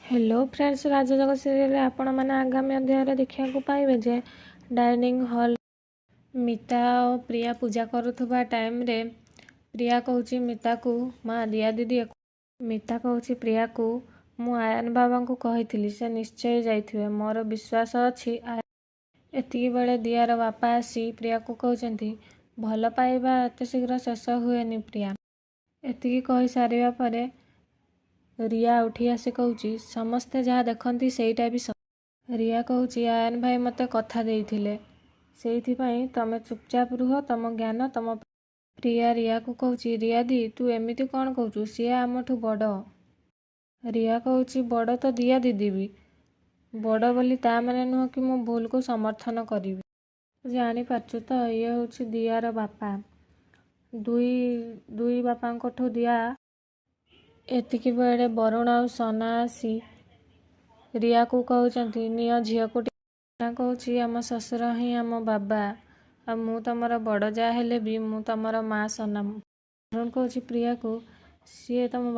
Hello friends, राजजग serial आपण मैंने आगामी अध्याय देखा पाइबे जे डाइनिंग हॉल मिता और प्रिया पूजा करुवा टाइम रे प्रिया कहूँ मिता को माँ रिया दीदी मिता कहूँ प्रिया को मु आयन बाबा को कही से निश्चय जाइए मोर विश्वास अच्छी। एतिकी बेले दियार बापा आसी प्रिया को कहते भल पाइबा एत शीघ्र शेष हुएनि प्रिया। एतिकी कही सारिबा परे रिया उठी आसी कहूँ समस्ते जहाँ देखती सेटा भी रिया कहूँ आयन भाई मते कथा देइथिले सेइथिपाई तमे चुपचाप रुह तम ज्ञान तम। प्रिया रिया को कहूँ रिया दी तू एमिति कौन कहूँ सी आमठू बड़। रिया कहूँ बड़ तो दिया दीदी भी बड़ बोली ता माने नुह कि मु भूल को समर्थन करी जानी पारछु तो ये हूँ दियार बापा दुई बापा दिया। एतिकी बेले बरुण आ सना आसी रिया को कहते निय झील को कहूँ आम शशुर ही आम बाबा आ मु तमर बड़ जा हेले भी मु तमर माँ सना। बरुण कहूँ प्रिया को सी तुम